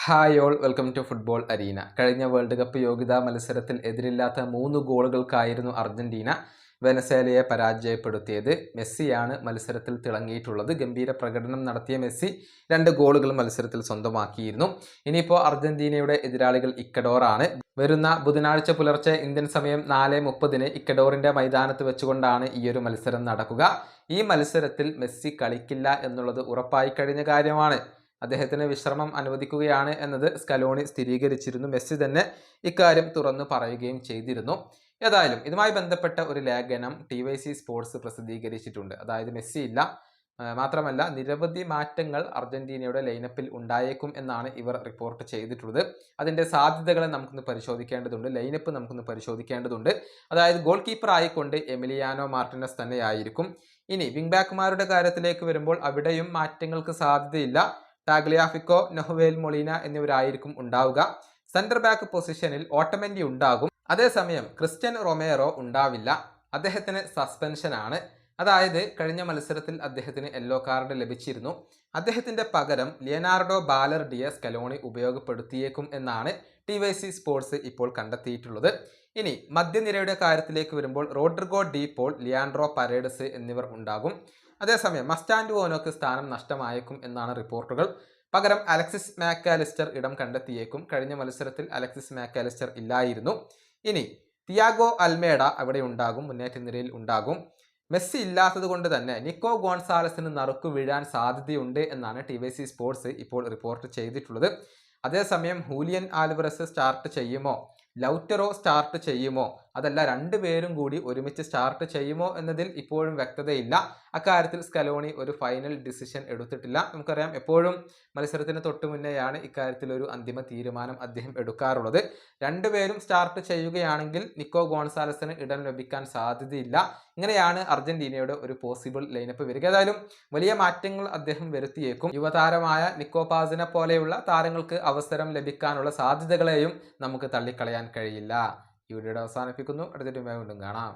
Hi all, welcome to football arena. കഴിഞ്ഞ world cup യോഗ്യതാ മത്സരത്തിൽ എതിരില്ലാത്ത 3 ഗോളുകൾക്കായിരുന്നു അർജന്റീന വെനസ്വേലയെ പരാജയപ്പെടുത്തിയത്. മെസ്സിയാണ് മത്സരത്തിൽ തിളങ്ങിയിട്ടുള്ളത്. ഗംഭീര പ്രകടനം നടത്തിയ മെസ്സി 2 ഗോളുകൾ മത്സരത്തിൽ സ്വന്തമാക്കിയിരുന്നു. ഇനിയിപ്പോൾ അർജന്റീനയുടെ എതിരാളികൾ ഇക്വഡോറാണ്. വരുന്ന ബുധനാഴ്ച പുലർച്ചെ ഇന്ത്യൻ സമയം 4:30 ഇക്വഡോറിന്റെ മൈതാനത്ത് വെച്ചുകൊണ്ടാണ് ഈ ഒരു മത്സരം നടക്കുക. ഈ മത്സരത്തിൽ മെസ്സി കളിക്കില്ല എന്നുള്ളത് ഉറപ്പായി കഴിഞ്ഞ കാര്യമാണ്. അദ്ദേഹത്തിന് വിശ്രമം അനുവദിക്കുകയാണ് എന്നത് സ്കലോണി സ്ഥിരീകരിച്ചിരുന്നു. മെസ്സി തന്നെ ഇക്കാര്യം തുറന്നു പറയുകയും ചെയ്തിരുന്നു. ഏതായാലും ഇതുമായി ബന്ധപ്പെട്ട ഒരു ലേഖനം TYC സ്പോർട്സ് പ്രസിദ്ധീകരിച്ചിട്ടുണ്ട്. അതായത് മെസ്സി ഇല്ല, മാത്രമല്ല നിരവധി മാറ്റങ്ങൾ അർജന്റീനയുടെ ലൈനപ്പിൽ ഉണ്ടായേക്കും എന്നാണ് ഇവർ റിപ്പോർട്ട് ചെയ്തിട്ടുള്ളത്. അതിൻ്റെ സാധ്യതകളെ നമുക്കൊന്ന് പരിശോധിക്കേണ്ടതുണ്ട്, ലൈനപ്പ് നമുക്കൊന്ന് പരിശോധിക്കേണ്ടതുണ്ട്. അതായത് ഗോൾ കീപ്പർ ആയിക്കൊണ്ട് എമിലിയാനോ മാർട്ടിനസ് തന്നെയായിരിക്കും. ഇനി വിംഗ് ബാക്കുമാരുടെ കാര്യത്തിലേക്ക് വരുമ്പോൾ അവിടെയും മാറ്റങ്ങൾക്ക് സാധ്യതയില്ല. ടാഗ്ലിയാഫിക്കോ, നൊഹ്വേൽ മൊളീന എന്നിവരായിരിക്കും ഉണ്ടാവുക. സെന്റർ ബാക്ക് പൊസിഷനിൽ ഓട്ടമെന്റി ഉണ്ടാകും. അതേസമയം ക്രിസ്റ്റ്യൻ റൊമേറോ ഉണ്ടാവില്ല. അദ്ദേഹത്തിന് സസ്പെൻഷനാണ്. അതായത് കഴിഞ്ഞ മത്സരത്തിൽ അദ്ദേഹത്തിന് യെല്ലോ കാർഡ് ലഭിച്ചിരുന്നു. അദ്ദേഹത്തിന്റെ പകരം ലിയനാർഡോ ബാലർഡിയെ സ്കലോണി ഉപയോഗപ്പെടുത്തിയേക്കും എന്നാണ് TYC സ്പോർട്സ് ഇപ്പോൾ കണ്ടെത്തിയിട്ടുള്ളത്. ഇനി മധ്യനിരയുടെ കാര്യത്തിലേക്ക് വരുമ്പോൾ Rodrigo De Paul, Leandro Paredes എന്നിവർ ഉണ്ടാകും. അതേസമയം മസ്റ്റാൻഡുവോനോക്ക് സ്ഥാനം നഷ്ടമായേക്കും എന്നാണ് റിപ്പോർട്ടുകൾ. പകരം അലക്സിസ് മാക്കാലിസ്റ്റർ ഇടം കണ്ടെത്തിയേക്കും. കഴിഞ്ഞ മത്സരത്തിൽ അലക്സിസ് മാക്കാലിസ്റ്റർ ഇല്ലായിരുന്നു. ഇനി തിയാഗോ അൽമേഡ അവിടെ ഉണ്ടാകും, മുന്നേറ്റ നിരയിൽ ഉണ്ടാകും. മെസ്സി ഇല്ലാത്തത് കൊണ്ട് തന്നെ നിക്കോ ഗോൺസാലസിന് നറുക്കു വീഴാൻ സാധ്യതയുണ്ട് എന്നാണ് TYC സ്പോർട്സ് ഇപ്പോൾ റിപ്പോർട്ട് ചെയ്തിട്ടുള്ളത്. അതേസമയം ഹൂലിയൻ ആൽവറസ് സ്റ്റാർട്ട് ചെയ്യുമോ, ലൗറ്ററോ സ്റ്റാർട്ട് ചെയ്യുമോ, അതല്ല രണ്ടുപേരും കൂടി ഒരുമിച്ച് സ്റ്റാർട്ട് ചെയ്യുമോ എന്നതിൽ ഇപ്പോഴും വ്യക്തതയില്ല. അക്കാര്യത്തിൽ സ്കലോണി ഒരു ഫൈനൽ ഡിസിഷൻ എടുത്തിട്ടില്ല. നമുക്കറിയാം, എപ്പോഴും മത്സരത്തിന് തൊട്ടു മുന്നെയാണ് ഇക്കാര്യത്തിൽ ഒരു അന്തിമ തീരുമാനം അദ്ദേഹം എടുക്കാറുള്ളത്. രണ്ടുപേരും സ്റ്റാർട്ട് ചെയ്യുകയാണെങ്കിൽ നിക്കോ ഗോൺസാലസിന് ഇടം ലഭിക്കാൻ സാധ്യതയില്ല. ഇങ്ങനെയാണ് അർജന്റീനയുടെ ഒരു പോസിബിൾ ലൈനപ്പ് വരിക. ഏതായാലും വലിയ മാറ്റങ്ങൾ അദ്ദേഹം വരുത്തിയേക്കും. യുവതാരമായ നിക്കോ പാസിനെ പോലെയുള്ള താരങ്ങൾക്ക് അവസരം ലഭിക്കാനുള്ള സാധ്യതകളെയും നമുക്ക് തള്ളിക്കളയാൻ കഴിയില്ല. ഈ വീഡിയോയുടെ അവസാനിപ്പിക്കുന്നു. അടുത്ത വീണ്ടും കാണാം.